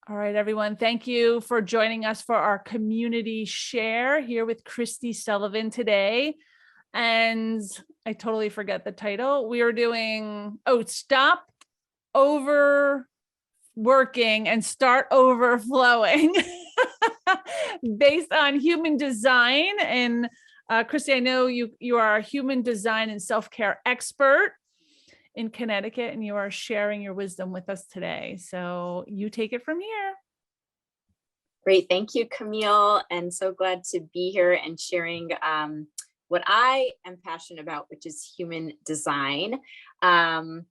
All right, everyone. Thank you for joining us for our community share here with Kristi Sullivan today. And I totally forget the title. We are doing, stop overworking and start overflowing based on human design. And Kristi, I know you are a human design and self-care expert in Connecticut, and you are sharing your wisdom with us today. So you take it from here. Great. Thank you, Camille. And so glad to be here and sharing what I am passionate about, which is human design. I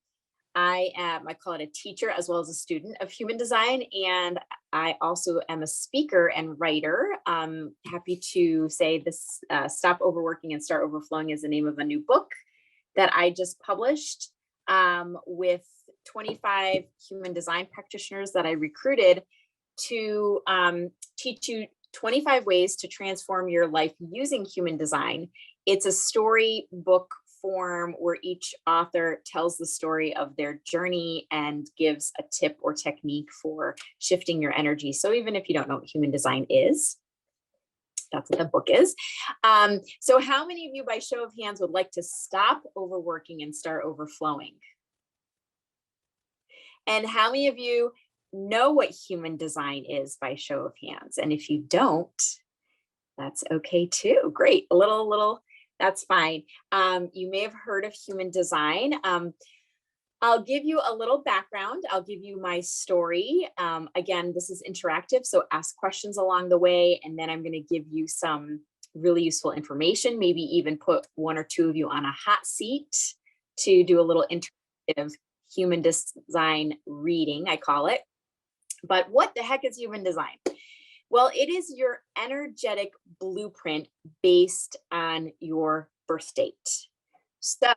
call it a teacher as well as a student of human design. And I also am a speaker and writer. Happy to say this, Stop Overworking and Start Overflowing is the name of a new book that I just published with 25 human design practitioners that I recruited to teach you 25 ways to transform your life using human design. It's a story book form where each author tells the story of their journey and gives a tip or technique for shifting your energy. So even if you don't know what human design is, that's what the book is. So how many of you, by show of hands, would like to stop overworking and start overflowing? And how many of you know what human design is, by show of hands? And if you don't, that's okay too. Great. A little, that's fine. You may have heard of human design. I'll give you a little background. I'll give you my story. Again, this is interactive, so ask questions along the way, and then I'm going to give you some really useful information, maybe even put one or two of you on a hot seat to do a little interactive human design reading, I call it. But what the heck is human design? Well, it is your energetic blueprint based on your birth date. So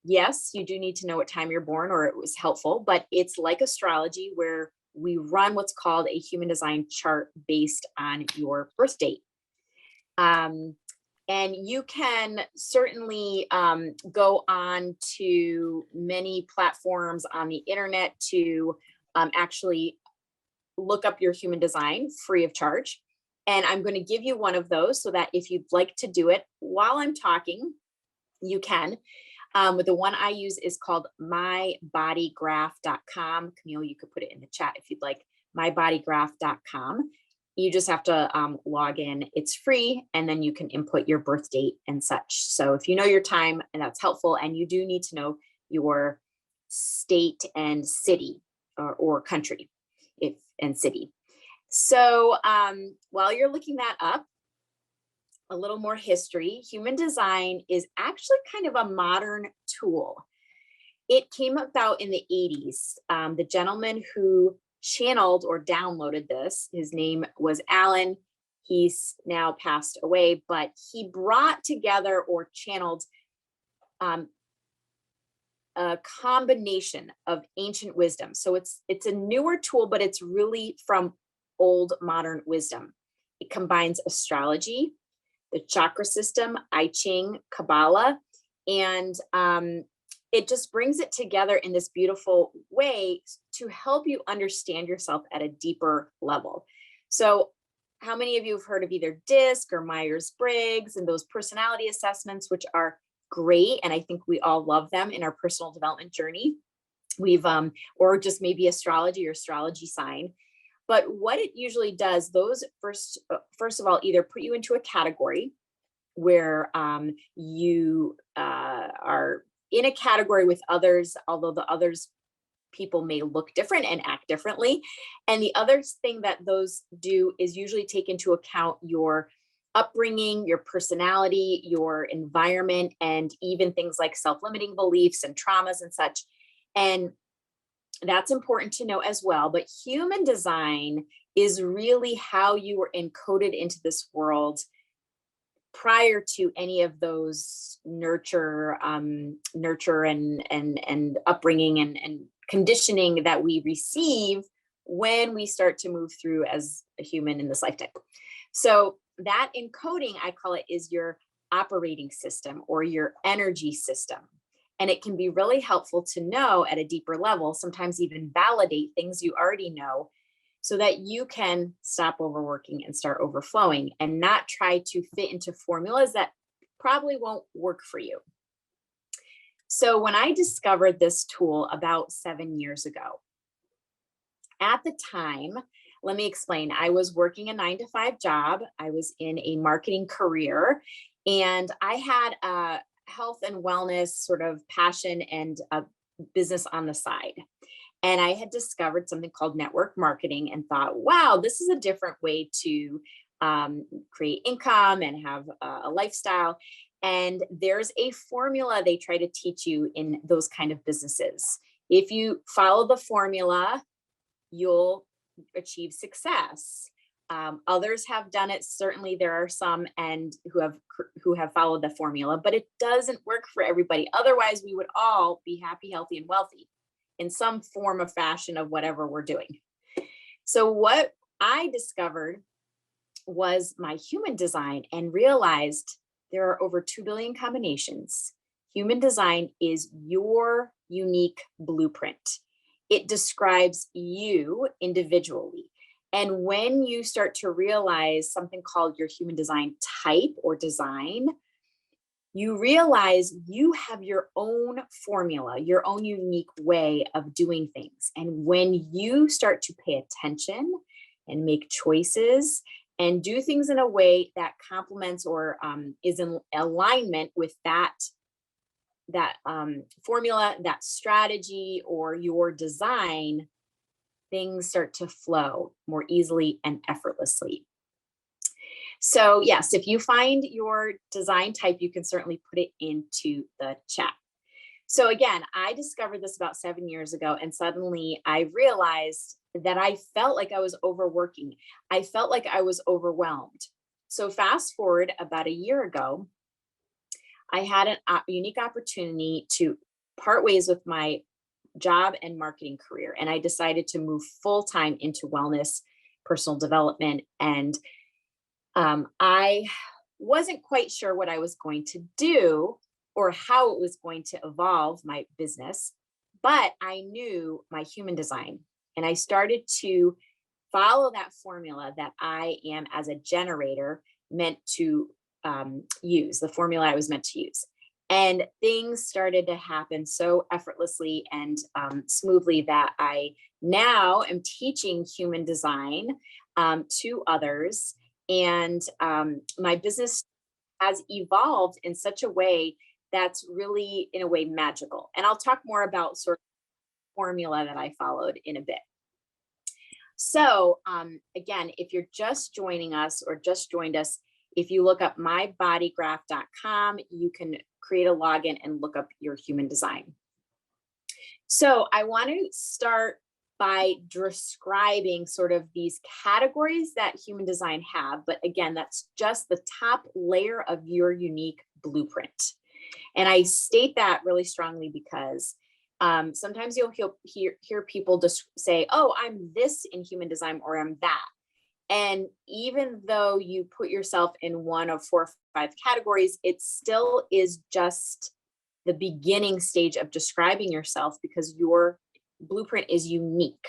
yes, you do need to know what time you're born, or it was helpful, but it's like astrology where we run what's called a human design chart based on your birth date. And you can certainly go on to many platforms on the internet to actually look up your human design free of charge. And I'm going to give you one of those so that if you'd like to do it while I'm talking, you can. But the one I use is called mybodygraph.com. Camille, you could put it in the chat if you'd like, mybodygraph.com. You just have to log in. It's free, and then you can input your birth date and such. So if you know your time, and that's helpful, and you do need to know your state and city or country and city. So while you're looking that up, a little more history. Human design is actually kind of a modern tool. It came about in the 80s. The gentleman who channeled or downloaded this, his name was Alan. He's now passed away, but he brought together or channeled a combination of ancient wisdom. So it's a newer tool, but it's really from old modern wisdom. It combines astrology, the chakra system, I Ching, Kabbalah, and it just brings it together in this beautiful way to help you understand yourself at a deeper level. So how many of you have heard of either DISC or Myers-Briggs and those personality assessments, which are great, and I think we all love them in our personal development journey. We've or just maybe astrology or astrology sign. But what it usually does, those first of all, either put you into a category where you are in a category with others, although the others people may look different and act differently. And the other thing that those do is usually take into account your upbringing, your personality, your environment, and even things like self-limiting beliefs and traumas and such. And that's important to know as well. But human design is really how you were encoded into this world prior to any of those nurture and upbringing and conditioning that we receive when we start to move through as a human in this lifetime. So that encoding, I call it, is your operating system or your energy system. And it can be really helpful to know at a deeper level, sometimes even validate things you already know so that you can stop overworking and start overflowing and not try to fit into formulas that probably won't work for you. So when I discovered this tool about 7 years ago, at the time, let me explain, I was working a 9-to-5 job. I was in a marketing career, and I had a health and wellness sort of passion and a business on the side. And I had discovered something called network marketing and thought, wow, this is a different way to create income and have a lifestyle. And there's a formula they try to teach you in those kind of businesses. If you follow the formula, you'll achieve success. Others have done it. Certainly there are some and who have followed the formula, but it doesn't work for everybody. Otherwise, we would all be happy, healthy, and wealthy in some form of fashion of whatever we're doing. So what I discovered was my human design and realized there are over 2 billion combinations. Human design is your unique blueprint. It describes you individually. And when you start to realize something called your human design type or design, you realize you have your own formula, your own unique way of doing things. And when you start to pay attention and make choices and do things in a way that complements or is in alignment with that formula, that strategy, or your design, things start to flow more easily and effortlessly. So yes, if you find your design type, you can certainly put it into the chat. So again, I discovered this about 7 years ago, and suddenly I realized that I felt like I was overworking. I felt like I was overwhelmed. So fast forward about a year ago, I had a unique opportunity to part ways with my job and marketing career. And I decided to move full-time into wellness, personal development. And I wasn't quite sure what I was going to do or how it was going to evolve my business, but I knew my human design. And I started to follow that formula that I am as a generator meant to use, the formula I was meant to use. And things started to happen so effortlessly and smoothly that I now am teaching human design to others. And my business has evolved in such a way that's really, in a way, magical. And I'll talk more about sort of formula that I followed in a bit. So again, if you're just joining us or just joined us, if you look up mybodygraph.com, you can create a login and look up your human design. So I want to start by describing sort of these categories that human design have. But again, that's just the top layer of your unique blueprint. And I state that really strongly because sometimes you'll hear people just say, oh, I'm this in human design, or I'm that. And even though you put yourself in one of 4 or 5 categories, it still is just the beginning stage of describing yourself, because your blueprint is unique.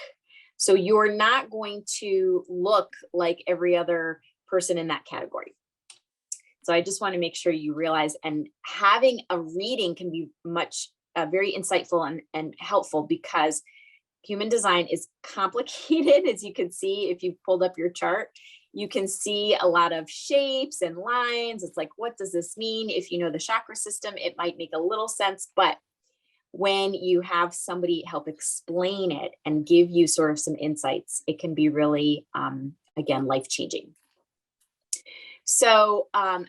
So you're not going to look like every other person in that category. So I just want to make sure you realize, and having a reading can be very insightful and helpful, because human design is complicated. As you can see, if you've pulled up your chart, you can see a lot of shapes and lines. It's like, what does this mean? If you know the chakra system, it might make a little sense, but when you have somebody help explain it and give you sort of some insights, it can be really, again, life-changing. So let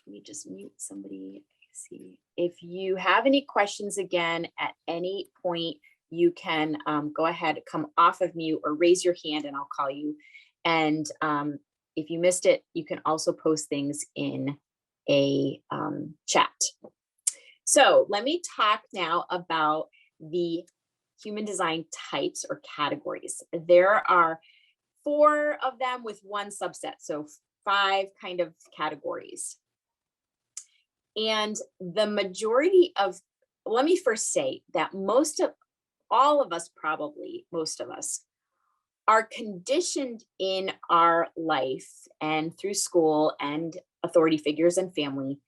me just mute somebody. See if you have any questions again at any point, you can go ahead, come off of mute or raise your hand and I'll call you. And if you missed it, you can also post things in a chat. So let me talk now about the human design types or categories. There are 4 of them with 1 subset, so 5 kind of categories. And the majority of, let me first say that most of us are conditioned in our life and through school and authority figures and family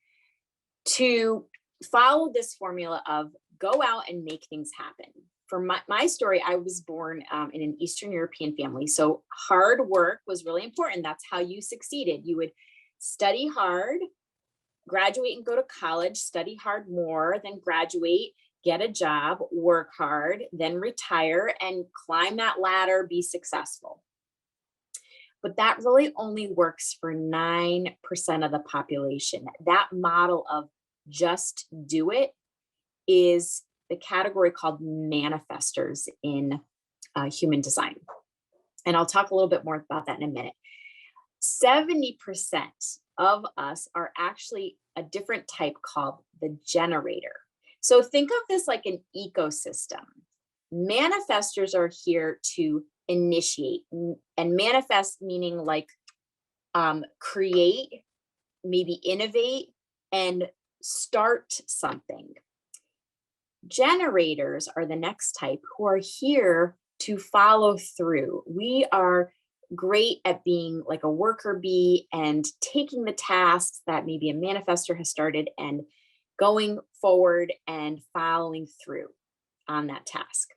to follow this formula of go out and make things happen. For my story, I was born in an Eastern European family. So hard work was really important. That's how you succeeded. You would study hard, graduate and go to college, study hard more, then graduate, get a job, work hard, then retire and climb that ladder, be successful. But that really only works for 9% of the population. That model of just do it is the category called manifestors in human design. And I'll talk a little bit more about that in a minute. 70% of us are actually a different type called the generator. So think of this like an ecosystem. Manifestors are here to initiate, and manifest meaning like create, maybe innovate, and start something. Generators are the next type who are here to follow through. We are great at being like a worker bee and taking the tasks that maybe a manifestor has started and going forward and following through on that task.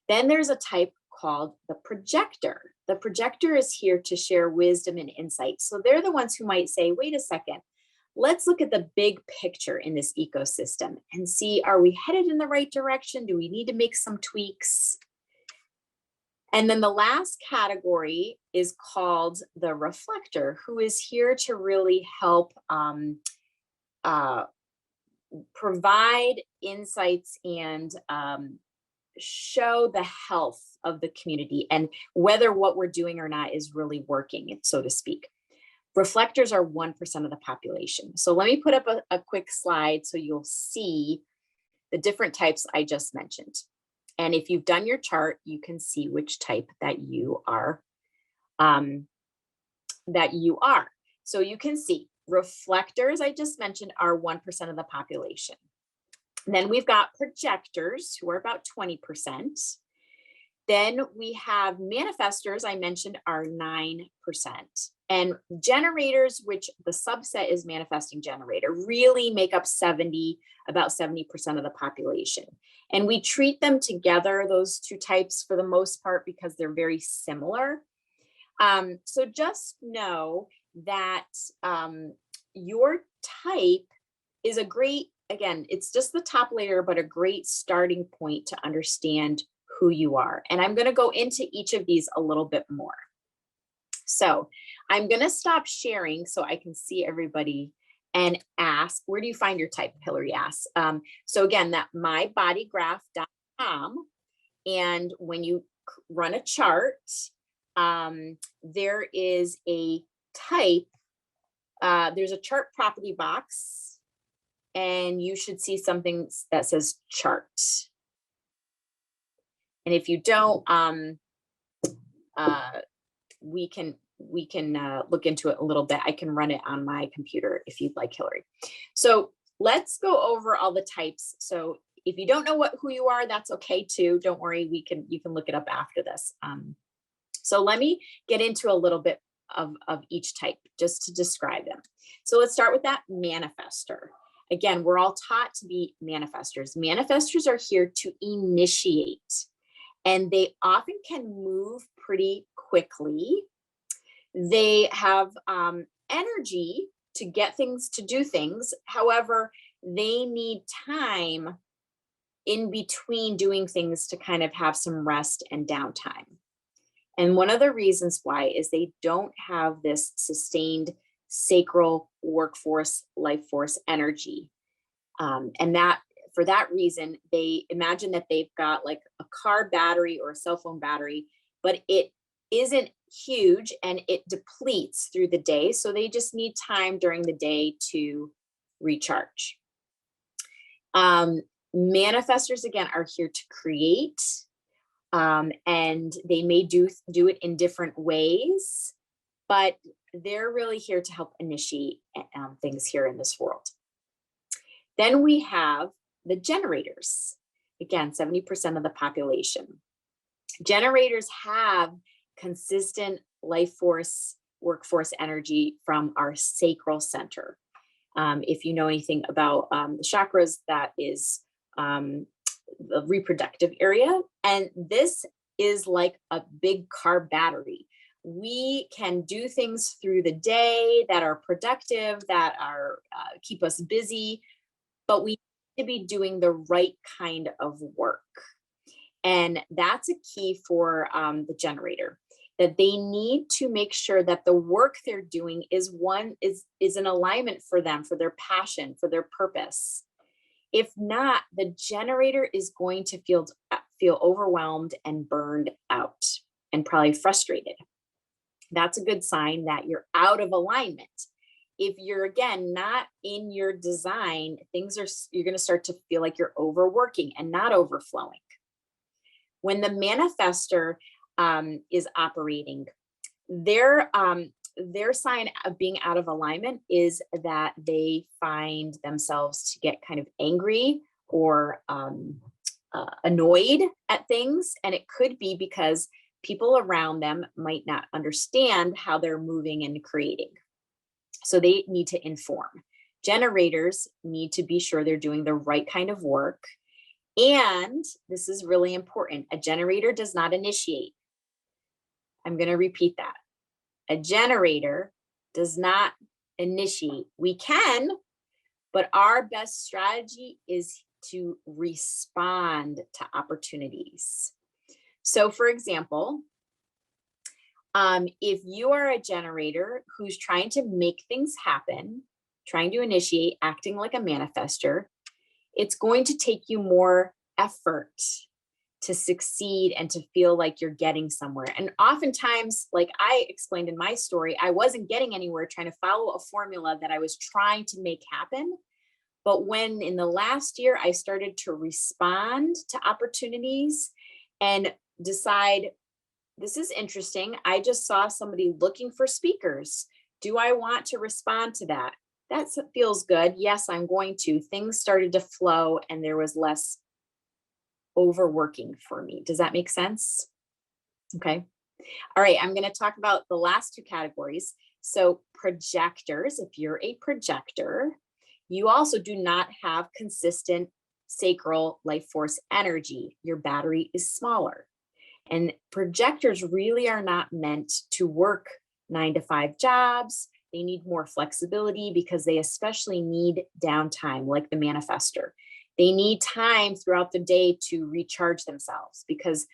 Then there's a type called the projector. The projector is here to share wisdom and insight. So they're the ones who might say, wait a second, let's look at the big picture in this ecosystem and see, are we headed in the right direction? Do we need to make some tweaks? And then the last category is called the reflector, who is here to really help provide insights and show the health of the community and whether what we're doing or not is really working, so to speak. Reflectors are 1% of the population. So let me put up a quick slide so you'll see the different types I just mentioned. And if you've done your chart, you can see which type that you are. So you can see reflectors, I just mentioned, are 1% of the population. And then we've got projectors, who are about 20%. Then we have manifestors, I mentioned, are 9%. And generators, which the subset is manifesting generator, really make up about 70% of the population. And we treat them together, those two types, for the most part, because they're very similar. So just know that your type is a great, again, it's just the top layer, but a great starting point to understand who you are. And I'm going to go into each of these a little bit more. So I'm going to stop sharing so I can see everybody and ask, where do you find your type? Hillary asks. So again, that mybodygraph.com. And when you run a chart, there is a type, there's a chart property box, and you should see something that says chart. And if you don't, we can look into it a little bit. I can run it on my computer if you'd like, Hillary. So let's go over all the types. So if you don't know who you are, that's okay too. Don't worry, you can look it up after this. So let me get into a little bit of each type just to describe them. So let's start with that manifestor. Again, we're all taught to be manifestors. Manifestors are here to initiate, and they often can move pretty quickly. They have energy to get things, to do things. However, they need time in between doing things to kind of have some rest and downtime. And one of the reasons why is they don't have this sustained sacral workforce, life force energy. And that for that reason, they imagine that they've got like a car battery or a cell phone battery, but it isn't huge and it depletes through the day. So they just need time during the day to recharge. Manifestors, again, are here to create, and they may do it in different ways, but they're really here to help initiate things here in this world. Then we have the generators, again, 70% of the population. Generators have consistent life force, workforce energy from our sacral center. If you know anything about the chakras, that is the reproductive area. And this is like a big car battery. We can do things through the day that are productive, that are keep us busy, but we need to be doing the right kind of work. And that's a key for the generator, that they need to make sure that the work they're doing is in alignment for them, for their passion, for their purpose. If not, the generator is going to feel overwhelmed and burned out and probably frustrated. That's a good sign that you're out of alignment. If you're, again, not in your design, you're going to start to feel like you're overworking and not overflowing. When the manifester is operating, their sign of being out of alignment is that they find themselves to get kind of angry or annoyed at things. And it could be because people around them might not understand how they're moving and creating. So they need to inform. Generators need to be sure they're doing the right kind of work. And this is really important. A generator does not initiate. I'm going to repeat that. A generator does not initiate. We can, but our best strategy is to respond to opportunities. So for example, if you are a generator who's trying to make things happen, trying to initiate, acting like a manifester, it's going to take you more effort to succeed and to feel like you're getting somewhere. And oftentimes, like I explained in my story, I wasn't getting anywhere trying to follow a formula that I was trying to make happen. But when in the last year, I started to respond to opportunities and decide, this is interesting. I just saw somebody looking for speakers. Do I want to respond to that? That feels good. Yes, I'm going to. Things started to flow and there was less overworking for me. Does that make sense? Okay. All right. I'm going to talk about the last two categories. So projectors, if you're a projector, you also do not have consistent sacral life force energy. Your battery is smaller. And projectors really are not meant to work 9-to-5 jobs. They need more flexibility because they especially need downtime, like the manifester. They need time throughout the day to recharge themselves because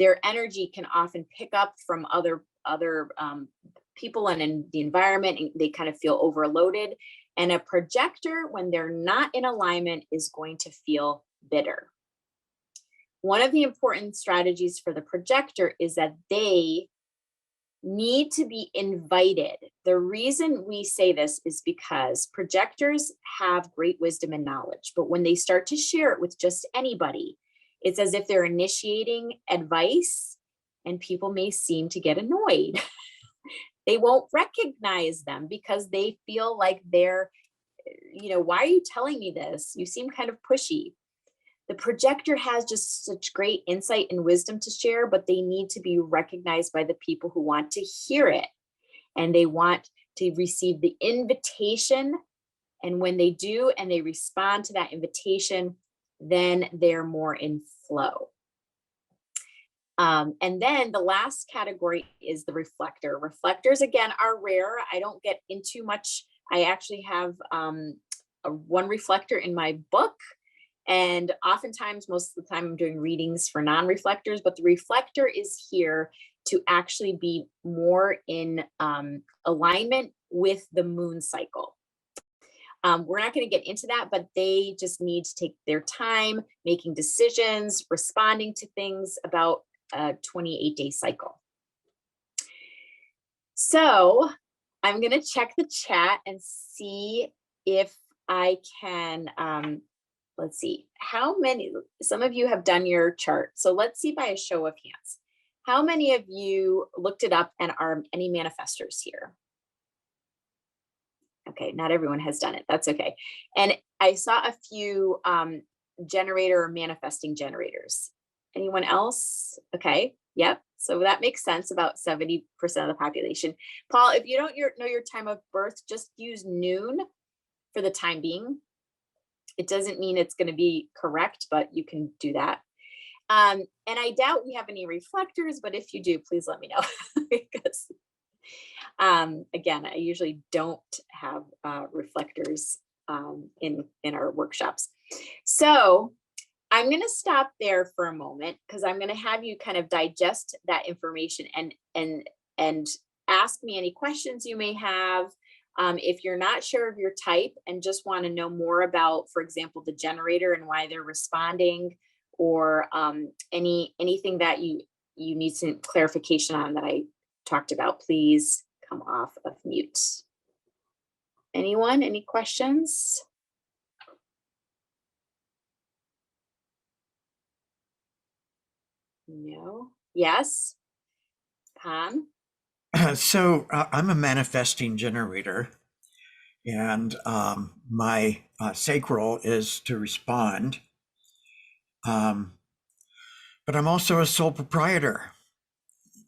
their energy can often pick up from other people and in the environment, and they kind of feel overloaded. And a projector, when they're not in alignment, is going to feel bitter. One of the important strategies for the projector is that they need to be invited. The reason we say this is because projectors have great wisdom and knowledge, but when they start to share it with just anybody, it's as if they're initiating advice and people may seem to get annoyed. They won't recognize them because they feel like they're, why are you telling me this? You seem kind of pushy. The projector has just such great insight and wisdom to share, but they need to be recognized by the people who want to hear it. And they want to receive the invitation. And when they do, and they respond to that invitation, then they're more in flow. And then the last category is the reflector. Reflectors, again, are rare. I don't get into much. I actually have one reflector in my book. And oftentimes, most of the time I'm doing readings for non-reflectors, but the reflector is here to actually be more in alignment with the moon cycle. We're not going to get into that, but they just need to take their time making decisions, responding to things about a 28-day cycle. So I'm going to check the chat and see if I can, let's see, some of you have done your chart. So let's see by a show of hands. How many of you looked it up and are any manifestors here? Okay, not everyone has done it. That's okay. And I saw a few generator or manifesting generators. Anyone else? Okay. Yep. So that makes sense, about 70% of the population. Paul, if you don't know your time of birth, just use noon for the time being. It doesn't mean it's going to be correct, but you can do that. And I doubt we have any reflectors, but if you do, please let me know. Because again, I usually don't have reflectors in our workshops. So I'm going to stop there for a moment, because I'm going to have you kind of digest that information and ask me any questions you may have. If you're not sure of your type and just want to know more about, for example, the generator and why they're responding, or anything that you need some clarification on that I talked about, please come off of mute. Anyone, any questions? No. Yes. Pam? So I'm a manifesting generator, and my sacral is to respond. But I'm also a sole proprietor,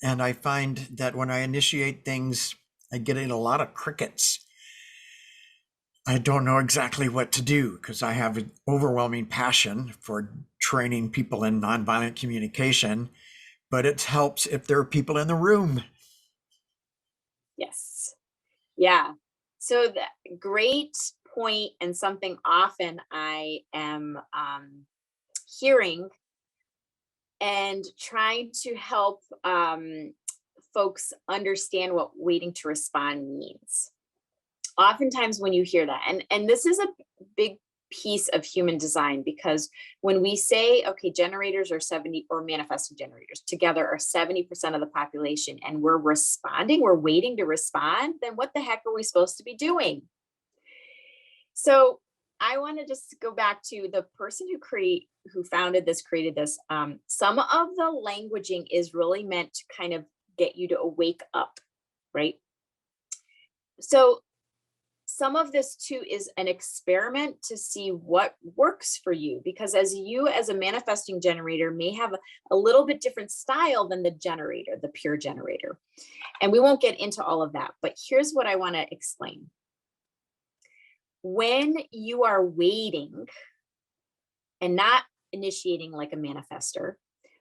and I find that when I initiate things, I get in a lot of crickets. I don't know exactly what to do, because I have an overwhelming passion for training people in nonviolent communication, but it helps if there are people in the room. Yes. Yeah. So that great point, and something often I am hearing and trying to help folks understand what waiting to respond means. Oftentimes when you hear that, and this is a big piece of human design, because when we say, okay, generators are 70, or manifesting generators together are 70% of the population, and we're responding, we're waiting to respond, then what the heck are we supposed to be doing? So I want to just go back to the person who created this. Some of the languaging is really meant to kind of get you to wake up, right? So some of this too is an experiment to see what works for you, because as a manifesting generator may have a little bit different style than the generator, the pure generator. And we won't get into all of that, but here's what I want to explain. When you are waiting and not initiating like a manifester,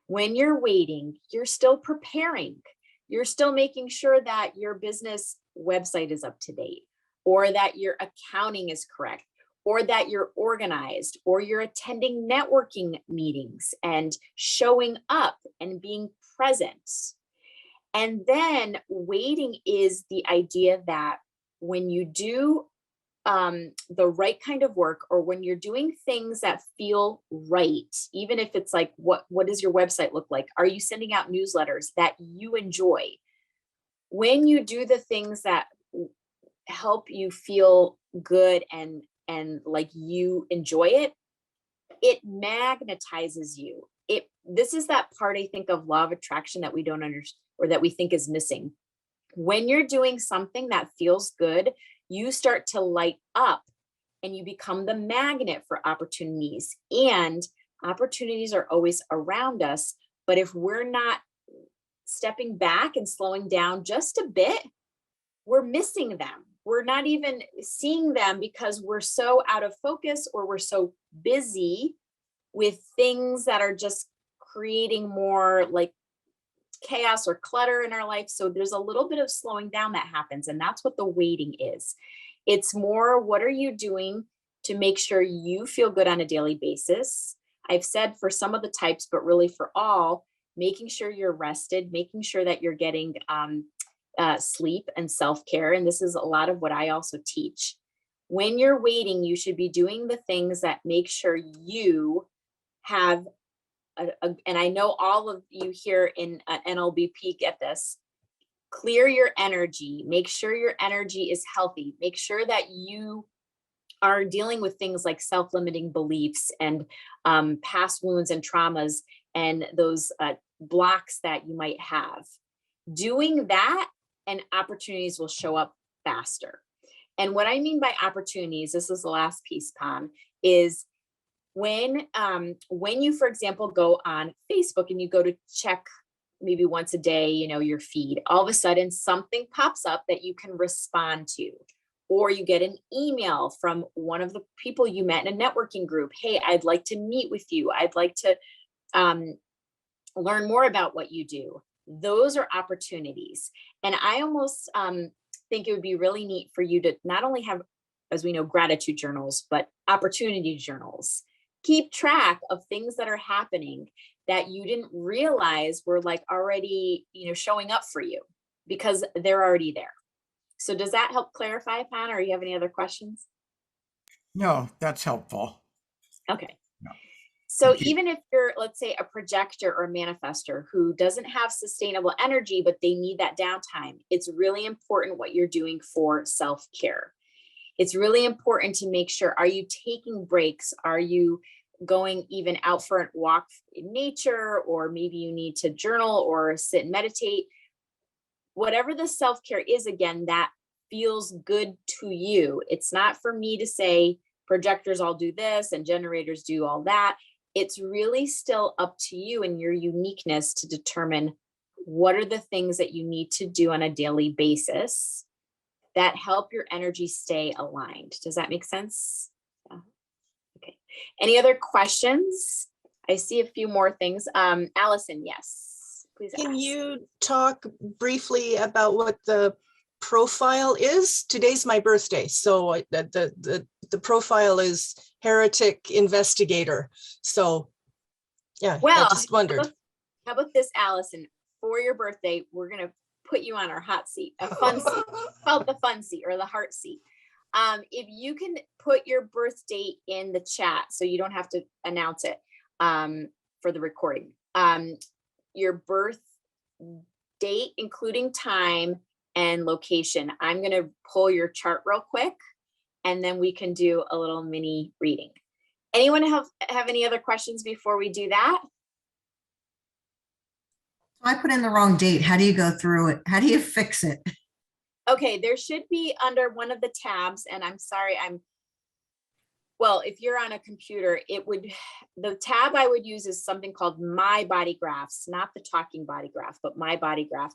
when you're waiting, you're still preparing. You're still making sure that your business website is up to date, or that your accounting is correct, or that you're organized, or you're attending networking meetings and showing up and being present. And then waiting is the idea that when you do the right kind of work, or when you're doing things that feel right, even if it's like, what does your website look like? Are you sending out newsletters that you enjoy? When you do the things that help you feel good and like you enjoy it, it magnetizes you. This is that part, I think, of law of attraction that we don't understand, or that we think is missing. When you're doing something that feels good, you start to light up, and you become the magnet for opportunities. And opportunities are always around us, but if we're not stepping back and slowing down just a bit, we're missing them. We're not even seeing them because we're so out of focus, or we're so busy with things that are just creating more like chaos or clutter in our life. So there's a little bit of slowing down that happens. And that's what the waiting is. It's more, what are you doing to make sure you feel good on a daily basis? I've said for some of the types, but really for all, making sure you're rested, making sure that you're getting sleep and self-care. And this is a lot of what I also teach. When you're waiting, you should be doing the things that make sure you have and I know all of you here in NLBP get this. Clear your energy. Make sure your energy is healthy. Make sure that you are dealing with things like self-limiting beliefs and past wounds and traumas, and those blocks that you might have. Doing that, and opportunities will show up faster. And what I mean by opportunities, this is the last piece, Pam, is when you, for example, go on Facebook and you go to check maybe once a day, your feed, all of a sudden something pops up that you can respond to, or you get an email from one of the people you met in a networking group. Hey, I'd like to meet with you. I'd like to learn more about what you do. Those are opportunities. And I almost think it would be really neat for you to not only have, as we know, gratitude journals, but opportunity journals. Keep track of things that are happening that you didn't realize were like already, showing up for you, because they're already there. So does that help clarify, Pan, or you have any other questions? No, that's helpful. Okay. No. So even if you're, let's say, a projector or a manifester who doesn't have sustainable energy, but they need that downtime, it's really important what you're doing for self-care. It's really important to make sure, are you taking breaks? Are you going even out for a walk in nature, or maybe you need to journal or sit and meditate? Whatever the self-care is, again, that feels good to you. It's not for me to say projectors all do this and generators do all that. It's really still up to you and your uniqueness to determine what are the things that you need to do on a daily basis that help your energy stay aligned. Does that make sense? Yeah. Okay. Any other questions? I see a few more things. Allison, yes, please ask. Can you talk briefly about what the profile is? Today's my birthday, so the profile is heretic investigator. So yeah, well, I just wondered. How about this, Allison? For your birthday, we're gonna put you on our hot seat, a fun seat, called the fun seat or the heart seat. If you can put your birth date in the chat, so you don't have to announce it for the recording. Your birth date, including time and location. I'm going to pull your chart real quick, and then we can do a little mini reading. Anyone have any other questions before we do that? I put in the wrong date. How do you go through it? How do you fix it? Okay, there should be under one of the tabs, and I'm sorry, well, if you're on a computer, the tab I would use is something called My Body Graphs, not the Talking Body Graph, but My Body Graph.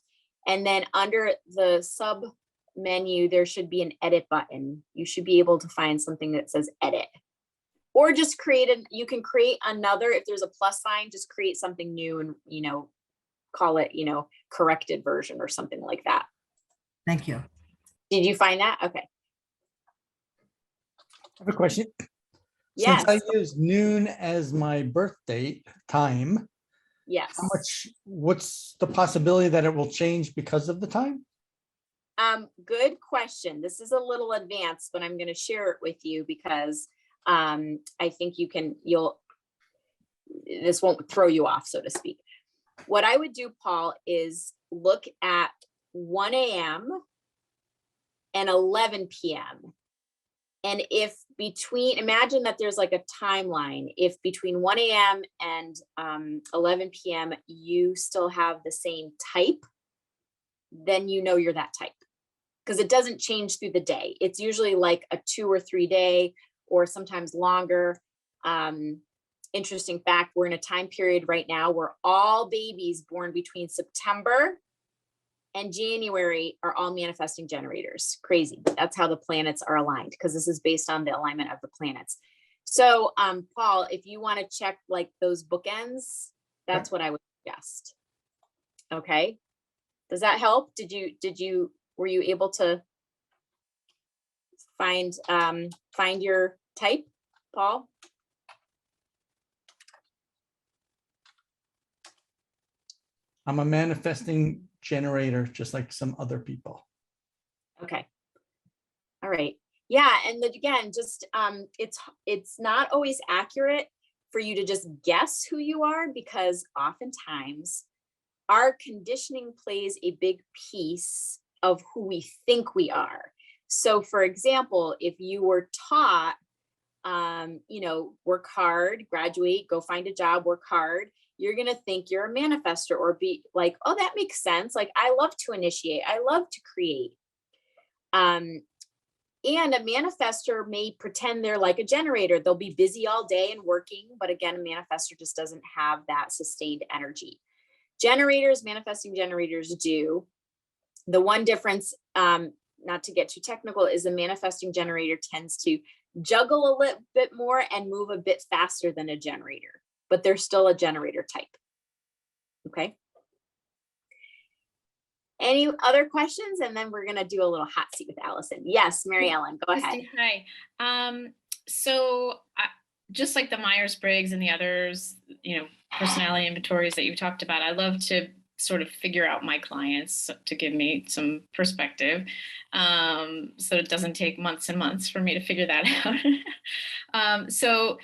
And then under the sub menu, there should be an edit button. You should be able to find something that says edit, or just you can create another. If there's a plus sign, just create something new and, call it, corrected version or something like that. Thank you. Did you find that? Okay. I have a question. Yes. Since I use noon as my birth date time, Yes. what's the possibility that it will change because of the time? Good question. This is a little advanced, but I'm going to share it with you because I think this won't throw you off, so to speak. What I would do, Paul, is look at 1 a.m. and 11 p.m. And if imagine that there's like a timeline. If between 1 a.m. and 11 p.m. you still have the same type, then you're that type, because it doesn't change through the day. It's usually like a 2 or 3 day, or sometimes longer. Interesting fact, we're in a time period right now where all babies born between September and January are all manifesting generators. Crazy, but that's how the planets are aligned, because this is based on the alignment of the planets. So Paul, if you want to check like those bookends, that's what I would suggest. Okay, does that help? Were you able to find your type, Paul? I'm a manifesting generator, just like some other people. Okay. All right. Yeah. And again, just it's not always accurate for you to just guess who you are, because oftentimes our conditioning plays a big piece of who we think we are. So for example, if you were taught, work hard, graduate, go find a job, work hard, you're going to think you're a manifester, or be like, oh, that makes sense. Like, I love to initiate. I love to create. And a manifestor may pretend they're like a generator. They'll be busy all day and working, but again, a manifestor just doesn't have that sustained energy. Generators, manifesting generators do. The one difference, not to get too technical, is a manifesting generator tends to juggle a little bit more and move a bit faster than a generator, but they're still a generator type. Okay. Any other questions? And then we're going to do a little hot seat with Allison. Yes, Mary Ellen, go ahead. Kristi, hi. Just like the Myers-Briggs and the others, personality inventories that you talked about, I love to sort of figure out my clients to give me some perspective. So it doesn't take months and months for me to figure that out. So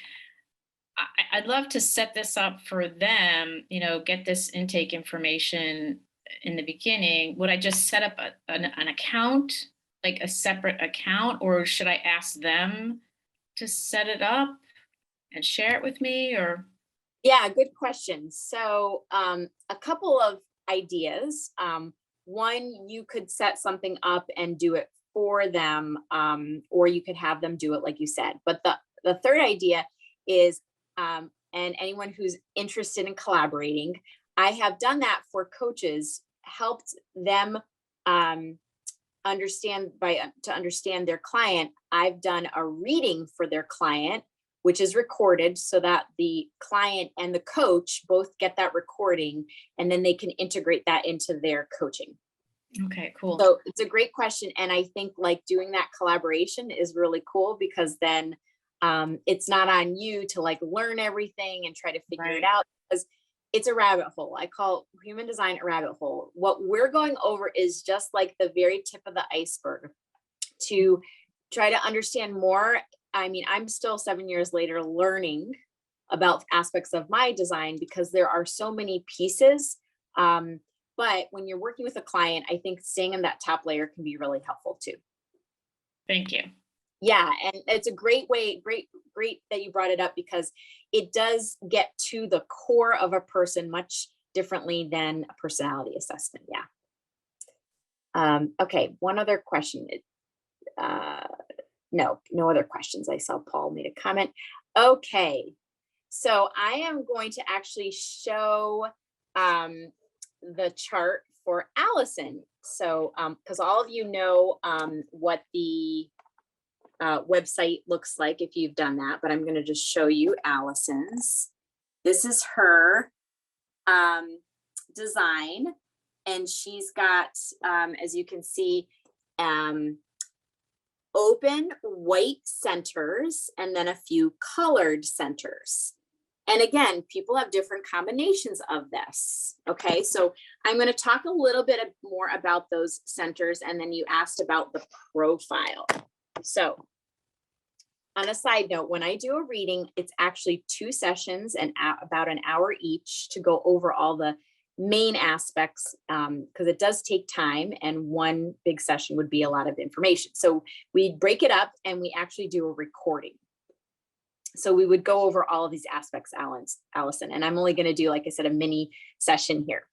I'd love to set this up for them, get this intake information in the beginning. Would I just set up an account, like a separate account, or should I ask them to set it up and share it with me? Or yeah, good question. So a couple of ideas. One, you could set something up and do it for them, or you could have them do it like you said. But the third idea is, and anyone who's interested in collaborating, I have done that for coaches, helped them understand their client. I've done a reading for their client, which is recorded so that the client and the coach both get that recording, and then they can integrate that into their coaching. Okay, cool. So it's a great question. And I think like doing that collaboration is really cool, because then it's not on you to like learn everything and try to figure it out, because it's a rabbit hole. I call human design a rabbit hole. What we're going over is just like the very tip of the iceberg to try to understand more. I mean, I'm still 7 years later learning about aspects of my design because there are so many pieces. But when you're working with a client, I think staying in that top layer can be really helpful too. Thank you. Yeah, and it's a great way, great that you brought it up, because it does get to the core of a person much differently than a personality assessment. Yeah. Okay, one other question. No other questions. I saw Paul made a comment. Okay, so I am going to actually show the chart for Allison. So, because all of you know what the website looks like if you've done that, but I'm going to just show you Allison's. This is her design, and she's got, as you can see, open white centers and then a few colored centers. And again, people have different combinations of this. Okay, so I'm going to talk a little bit more about those centers, and then you asked about the profile. So on a side note, when I do a reading, it's actually 2 sessions and about an hour each to go over all the main aspects, because it does take time, and one big session would be a lot of information. So we break it up and we actually do a recording. So we would go over all of these aspects, Allison, and I'm only going to do, like I said, a mini session here.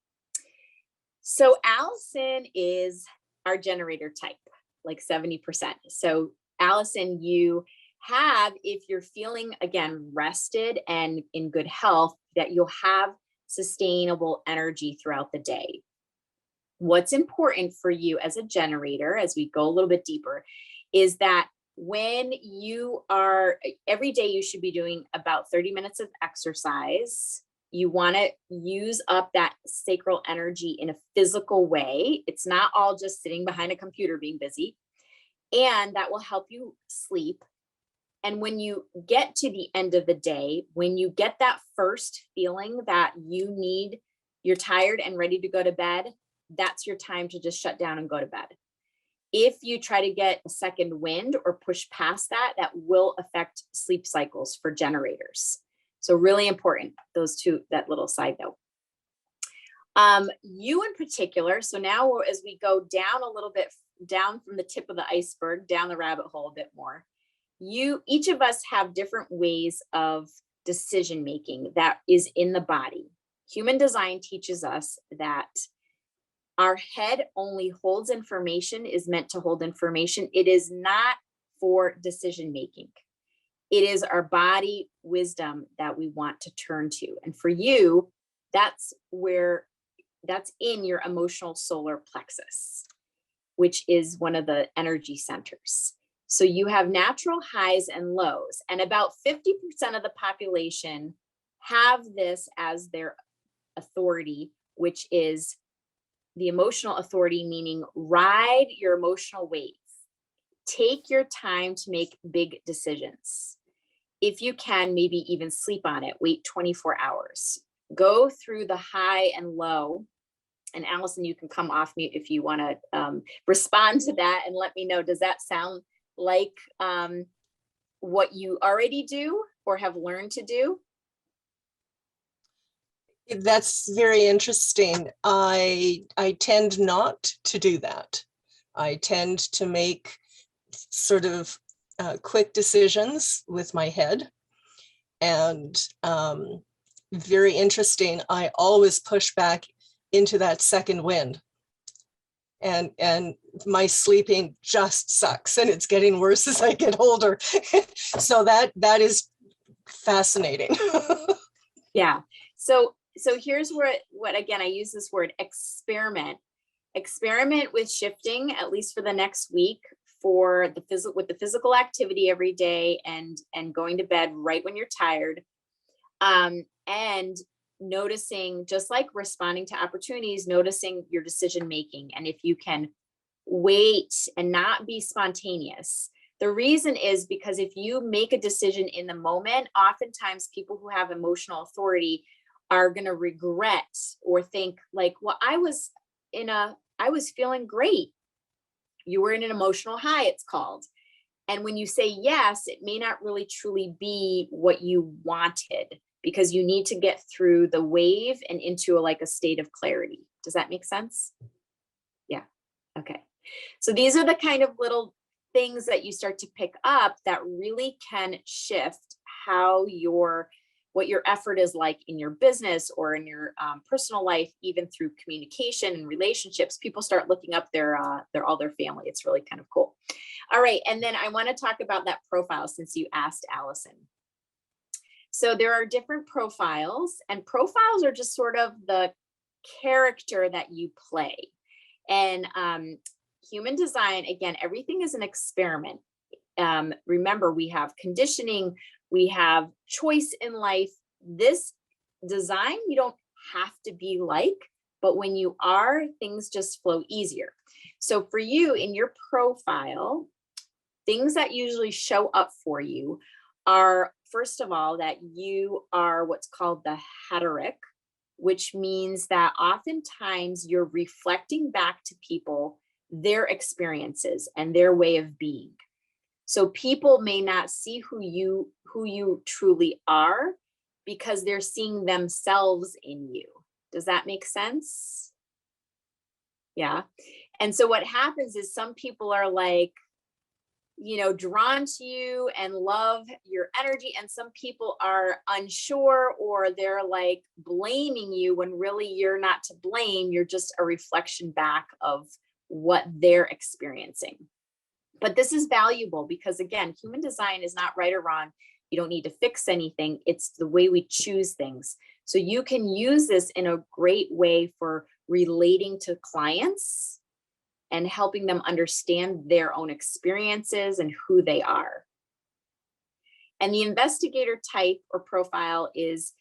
So Allison is our generator type, like 70%. So Allison, you have, if you're feeling, again, rested and in good health, that you'll have sustainable energy throughout the day. What's important for you as a generator, as we go a little bit deeper, is that when you are, every day you should be doing about 30 minutes of exercise. You want to use up that sacral energy in a physical way. It's not all just sitting behind a computer being busy, and that will help you sleep. And when you get to the end of the day, when you get that first feeling that you're tired and ready to go to bed, that's your time to just shut down and go to bed. If you try to get a second wind or push past that, that will affect sleep cycles for generators. So really important, those two, that little side note. You in particular, so now as we go down a little bit, down from the tip of the iceberg, down the rabbit hole a bit more, each of us have different ways of decision making that is in the body. Human design teaches us that our head only holds information, is meant to hold information. It is not for decision making. It is our body wisdom that we want to turn to. And for you, that's in your emotional solar plexus, which is one of the energy centers. So you have natural highs and lows, and about 50% of the population have this as their authority, which is the emotional authority, meaning ride your emotional waves. Take your time to make big decisions. If you can, maybe even sleep on it, wait 24 hours. Go through the high and low. And Allison, you can come off mute if you want to respond to that and let me know, does that sound like what you already do or have learned to do? That's very interesting. I tend not to do that. I tend to make sort of quick decisions with my head. And very interesting, I always push back into that second wind. And my sleeping just sucks, and it's getting worse as I get older. So that is fascinating. Yeah. So here's what again, I use this word experiment with shifting, at least for the next week, for with the physical activity every day and going to bed right when you're tired. And noticing, just like responding to opportunities, noticing your decision making. And if you can wait and not be spontaneous. The reason is because if you make a decision in the moment, oftentimes people who have emotional authority are going to regret or think like, well, I was feeling great. You were in an emotional high, it's called. And when you say yes, it may not really truly be what you wanted, because you need to get through the wave and into a state of clarity. Does that make sense? Yeah. Okay. So these are the kind of little things that you start to pick up that really can shift what your effort is like in your business or in your personal life, even through communication and relationships. People start looking up all their family. It's really kind of cool. All right. And then I want to talk about that profile, since you asked, Allison. So there are different profiles, and profiles are just sort of the character that you play. And human design, again, everything is an experiment. Remember, we have conditioning, we have choice in life. This design, you don't have to be like, but when you are, things just flow easier. So for you in your profile, things that usually show up for you are, first of all, that you are what's called the heteric, which means that oftentimes you're reflecting back to people their experiences and their way of being. So people may not see who you truly are because they're seeing themselves in you. Does that make sense? Yeah. And so what happens is some people are drawn to you and love your energy, and some people are unsure, or they're blaming you when really you're not to blame. You're just a reflection back of what they're experiencing. But this is valuable because, again, human design is not right or wrong. You don't need to fix anything. It's the way we choose things. So you can use this in a great way for relating to clients and helping them understand their own experiences and who they are. And the investigator type or profile is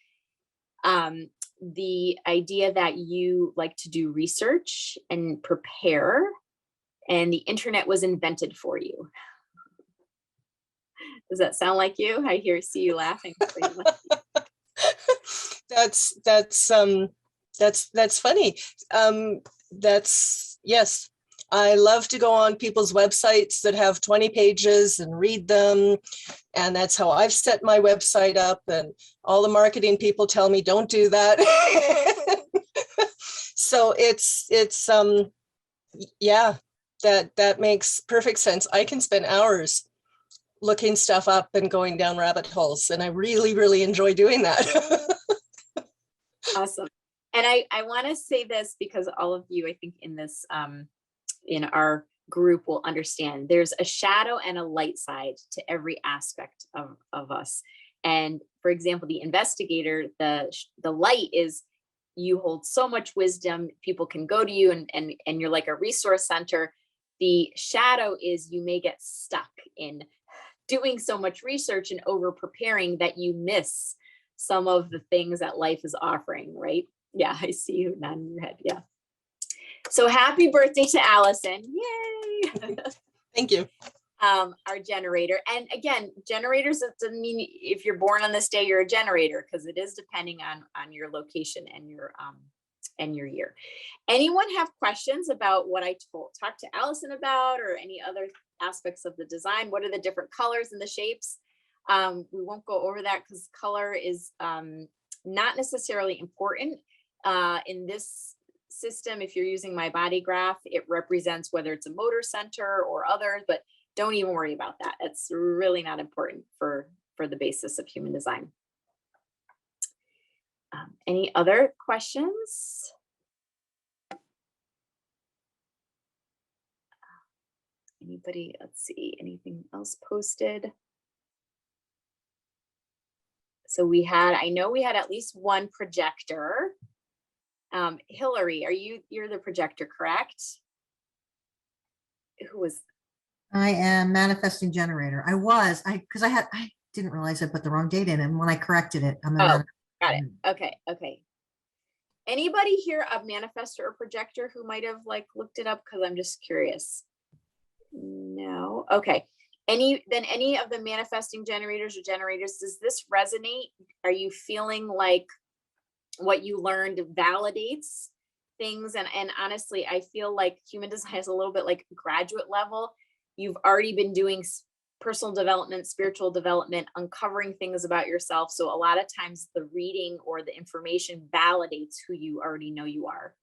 the idea that you like to do research and prepare, and the internet was invented for you. Does that sound like you? I see you laughing. That's funny. Yes. I love to go on people's websites that have 20 pages and read them. And that's how I've set my website up. And all the marketing people tell me, don't do that. So yeah, that makes perfect sense. I can spend hours looking stuff up and going down rabbit holes. And I really, really enjoy doing that. Awesome. And I want to say this because all of you, I think in this, in our group will understand there's a shadow and a light side to every aspect of us. And for example, the investigator, the light is you hold so much wisdom, people can go to you and you're like a resource center. The shadow is you may get stuck in doing so much research and over preparing that you miss some of the things that life is offering, right? Yeah, I see you nodding your head. Yeah. So happy birthday to Allison. Yay. Thank you. Our generator. And again, generators, it doesn't mean if you're born on this day, you're a generator, because it is depending on your location and your year. Anyone have questions about what I talked to Allison about, or any other aspects of the design? What are the different colors and the shapes? We won't go over that because color is not necessarily important. In this system, if you're using my body graph, it represents whether it's a motor center or others, but don't even worry about that. It's really not important for the basis of human design. Any other questions? Anybody? Let's see, anything else posted? So I know we had at least one projector. Hillary, you're the projector, correct? Who was? I am manifesting generator. I didn't realize I put the wrong date in, and when I corrected it, I'm got it. Okay. Anybody here a manifestor or projector who might have like looked it up? Because I'm just curious. No. Okay. Any of the manifesting generators or generators, does this resonate? Are you feeling like what you learned validates things? And honestly, I feel like human design is a little bit like graduate level. You've already been doing personal development, spiritual development, uncovering things about yourself. So a lot of times the reading or the information validates who you already know you are,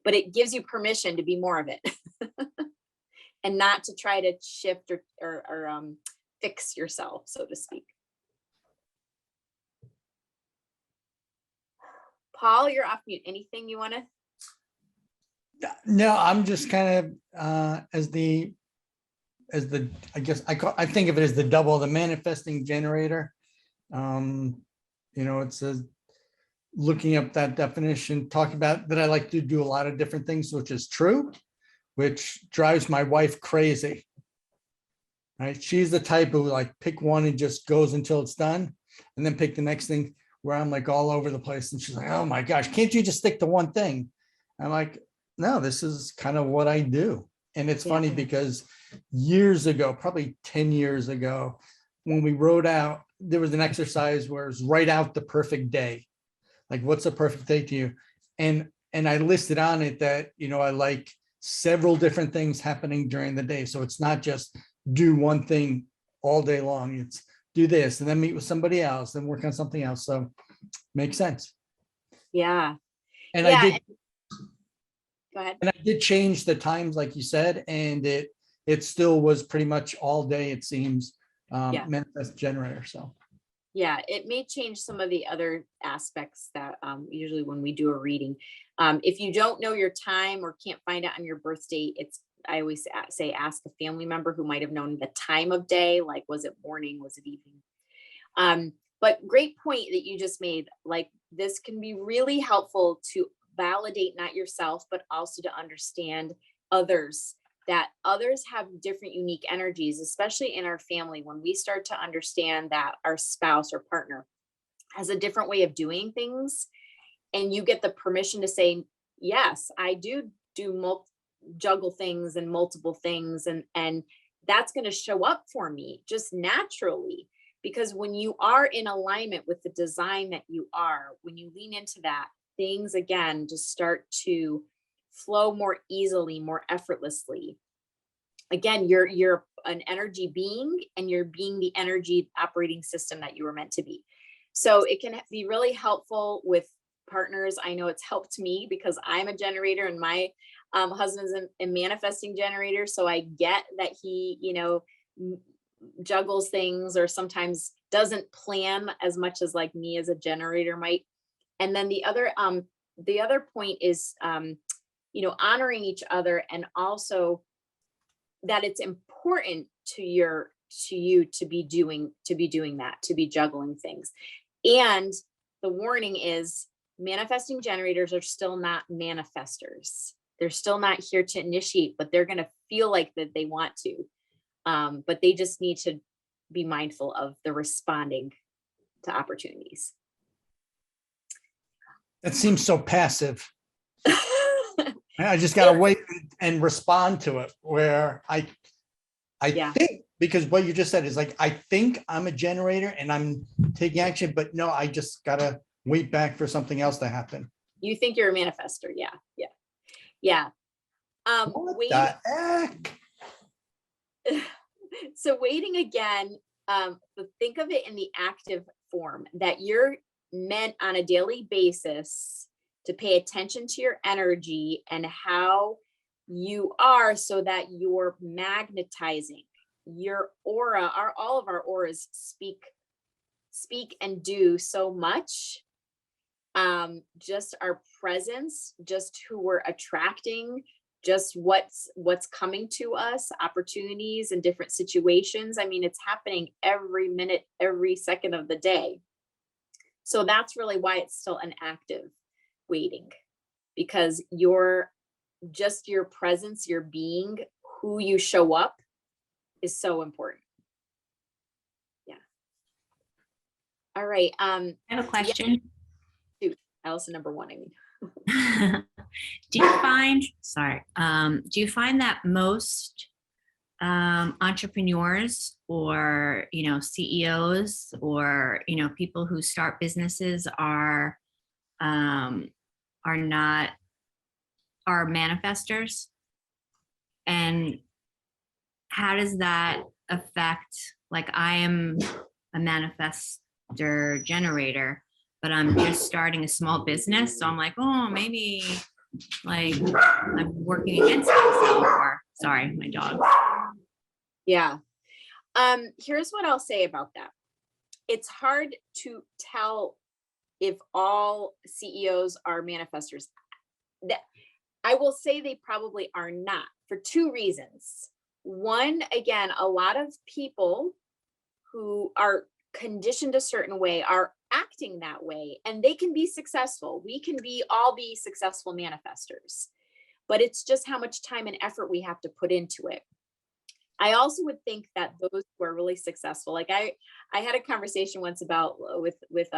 but it gives you permission to be more of it and not to try to shift or fix yourself, so to speak. Paul, you're off mute. Anything you want to? No, I'm just kind of I guess I think of it as the double, the manifesting generator. It says, looking up that definition, talking about that I like to do a lot of different things, which is true, which drives my wife crazy. Right? She's the type who like pick one and just goes until it's done, and then pick the next thing, where I'm like all over the place. And she's like, oh my gosh, can't you just stick to one thing? I'm like, no, this is kind of what I do. And it's funny because years ago, probably 10 years ago, when we wrote out, there was an exercise where it's write out the perfect day. Like, what's a perfect day to you? And I listed on it that, I like several different things happening during the day. So it's not just do one thing all day long. It's do this and then meet with somebody else, then work on something else. So makes sense. Yeah. And yeah. I did. Go ahead. And I did change the times, like you said, and it still was pretty much all day, it seems, manifest generator. So yeah, it may change some of the other aspects that usually when we do a reading, if you don't know your time or can't find it on your birth date, I always say ask a family member who might have known the time of day, like was it morning, was it evening? But great point that you just made. Like, this can be really helpful to validate not yourself, but also to understand others, that others have different unique energies, especially in our family. When we start to understand that our spouse or partner has a different way of doing things, and you get the permission to say, yes, I do juggle things and multiple things, and that's going to show up for me just naturally. Because when you are in alignment with the design that you are, when you lean into that, things again just start to flow more easily, more effortlessly. Again, you're an energy being, and you're being the energy operating system that you were meant to be. So it can be really helpful with partners. I know it's helped me because I'm a generator, and my husband's a manifesting generator. So I get that he, juggles things, or sometimes doesn't plan as much as like me as a generator might. And then the other point is, honoring each other, and also that it's important to you to be doing that, to be juggling things. And the warning is manifesting generators are still not manifestors. They're still not here to initiate, but they're going to feel like that they want to. But they just need to be mindful of the responding to opportunities. That seems so passive. I just got to wait and respond to it, where I think, because what you just said is like, I think I'm a generator and I'm taking action, but no, I just got to wait back for something else to happen. You think you're a manifestor. Yeah. What the heck? So waiting again, think of it in the active form, that you're meant on a daily basis to pay attention to your energy and how you are, so that you're magnetizing your aura. All of our auras speak and do so much. Just our presence, just who we're attracting, just what's coming to us, opportunities and different situations. I mean, it's happening every minute, every second of the day. So that's really why it's still an active waiting, because your presence, your being, who you show up is so important. Yeah. All right. I have a question. Yeah. Allison, number one, I mean. Do you find that most entrepreneurs, or CEOs, or people who start businesses are manifestors? And how does that affect, like, I am a manifestor generator, but I'm just starting a small business. So I'm like, oh, maybe like I'm working against myself, or sorry, my dog. Yeah. Here's what I'll say about that. It's hard to tell if all CEOs are manifestors. I will say they probably are not, for two reasons. One, again, a lot of people who are conditioned a certain way are acting that way, and they can be successful. We can all be successful manifestors, but it's just how much time and effort we have to put into it. I also would think that those who are really successful, like I had a conversation once about with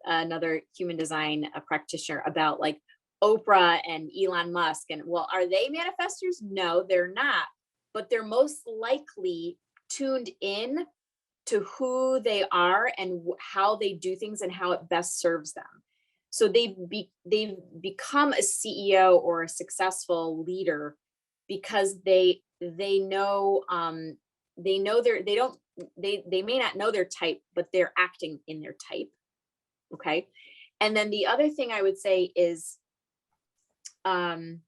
another human design practitioner about like Oprah and Elon Musk, and well, are they manifestors? No, they're not, but they're most likely tuned in to who they are and how they do things and how it best serves them. So they've become a CEO or a successful leader because they know they may not know their type, but they're acting in their type. Okay. And then the other thing I would say is, the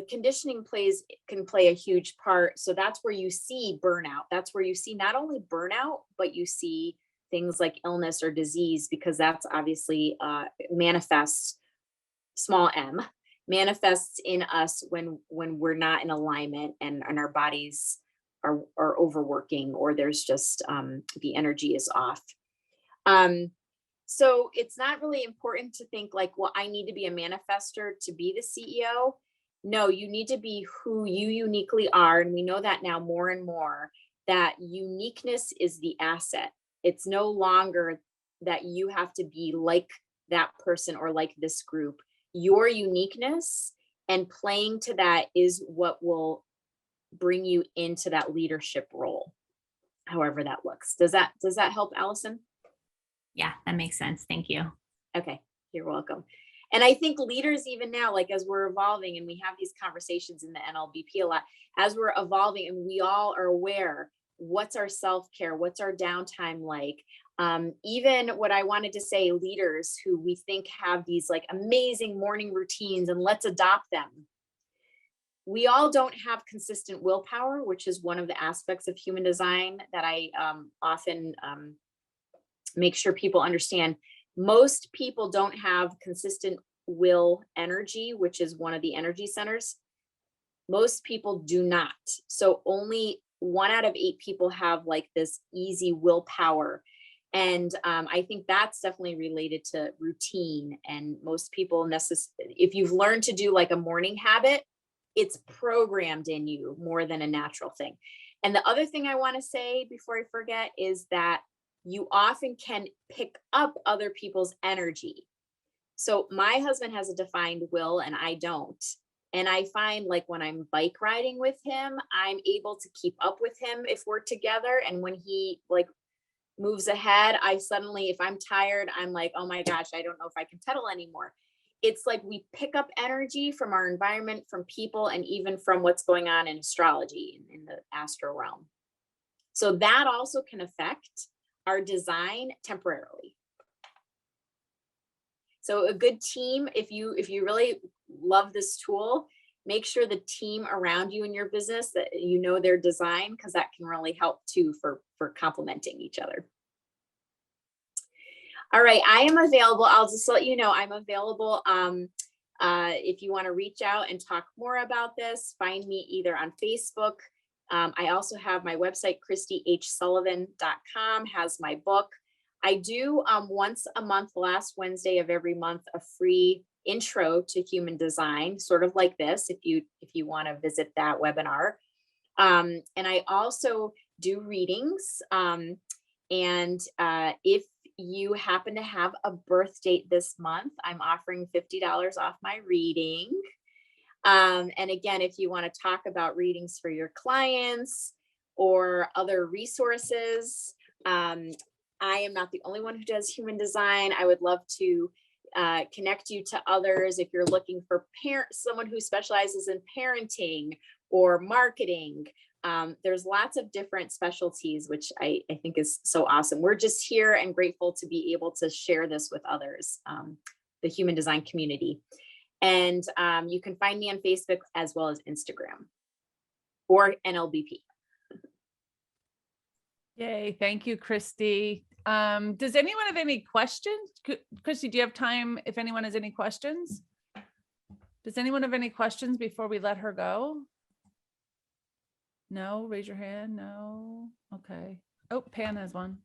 conditioning can play a huge part. So that's where you see burnout. That's where you see not only burnout, but you see things like illness or disease, because that's obviously manifests, small m, manifests in us when we're not in alignment and our bodies are overworking, or there's just the energy is off. So it's not really important to think like, well, I need to be a manifestor to be the CEO. No, you need to be who you uniquely are. And we know that now more and more, that uniqueness is the asset. It's no longer that you have to be like that person or like this group. Your uniqueness and playing to that is what will bring you into that leadership role, however that looks. Does that help, Allison? Yeah, that makes sense. Thank you. Okay, you're welcome. And I think leaders, even now, like as we're evolving and we have these conversations in the NLBP a lot, as we're evolving and we all are aware, what's our self-care, what's our downtime like? Even what I wanted to say, leaders who we think have these like amazing morning routines, and let's adopt them. We all don't have consistent willpower, which is one of the aspects of human design that I often make sure people understand. Most people don't have consistent will energy, which is one of the energy centers. Most people do not. So only 1 out of 8 people have like this easy willpower. And I think that's definitely related to routine. And most people if you've learned to do like a morning habit, it's programmed in you more than a natural thing. And the other thing I want to say before I forget is that you often can pick up other people's energy. So my husband has a defined will and I don't. And I find like when I'm bike riding with him, I'm able to keep up with him if we're together. And when he like moves ahead, I suddenly, if I'm tired, I'm like, oh my gosh, I don't know if I can pedal anymore. It's like we pick up energy from our environment, from people, and even from what's going on in astrology in the astral realm. So that also can affect our design temporarily. So a good team, if you really love this tool, make sure the team around you in your business that you know their design, because that can really help too for complementing each other. All right, I am available. I'll just let you know I'm available. If you want to reach out and talk more about this, find me either on Facebook. I also have my website, KristiHSullivan.com, has my book. I do once a month, last Wednesday of every month, a free intro to human design, sort of like this, if you want to visit that webinar. And I also do readings. And if you happen to have a birth date this month, I'm offering $50 off my reading. And again, if you want to talk about readings for your clients or other resources, I am not the only one who does human design. I would love to connect you to others if you're looking for someone who specializes in parenting or marketing. There's lots of different specialties, which I think is so awesome. We're just here and grateful to be able to share this with others, the human design community. And you can find me on Facebook as well as Instagram or NLBP. Yay. Thank you, Kristi. Does anyone have any questions? Kristi, do you have time if anyone has any questions? Does anyone have any questions before we let her go? No, raise your hand. No. Okay. Oh, Pan has one.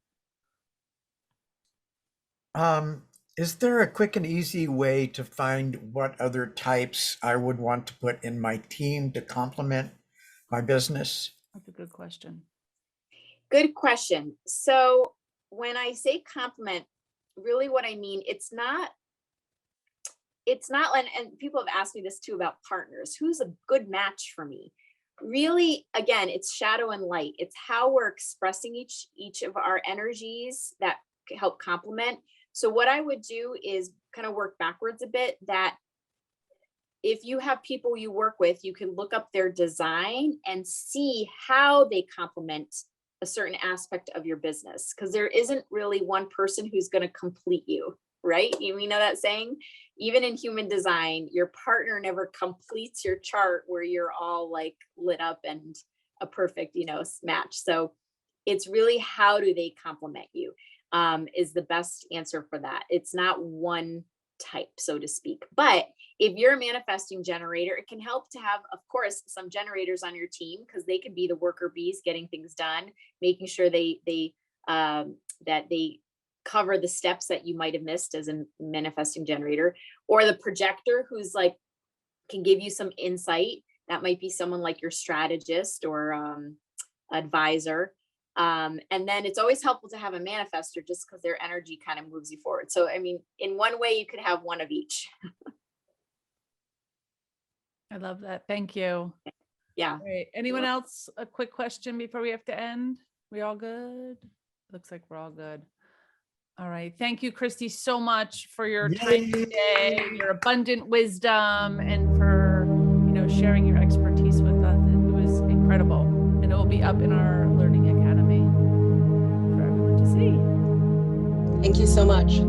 Is there a quick and easy way to find what other types I would want to put in my team to complement my business? That's a good question. Good question. So when I say complement, really what I mean, it's not, and people have asked me this too about partners. Who's a good match for me? Really, again, it's shadow and light. It's how we're expressing each of our energies that help complement. So what I would do is kind of work backwards a bit, that if you have people you work with, you can look up their design and see how they complement a certain aspect of your business, because there isn't really one person who's going to complete you, right? You know that saying? Even in human design, your partner never completes your chart where you're all like lit up and a perfect, match. So it's really how do they complement you is the best answer for that. It's not one type, so to speak. But if you're a manifesting generator, it can help to have, of course, some generators on your team, because they can be the worker bees getting things done, making sure that they cover the steps that you might have missed as a manifesting generator, or the projector who's like can give you some insight. That might be someone like your strategist or advisor. And then it's always helpful to have a manifestor, just because their energy kind of moves you forward. So, I mean, in one way, you could have one of each. I love that. Thank you. Yeah. All right. Anyone else? A quick question before we have to end? We all good? Looks like we're all good. All right. Thank you, Kristi, so much for your time today, your abundant wisdom, and for sharing your expertise with us. It was incredible, and it will be up in our Learning Academy for everyone to see. Thank you so much.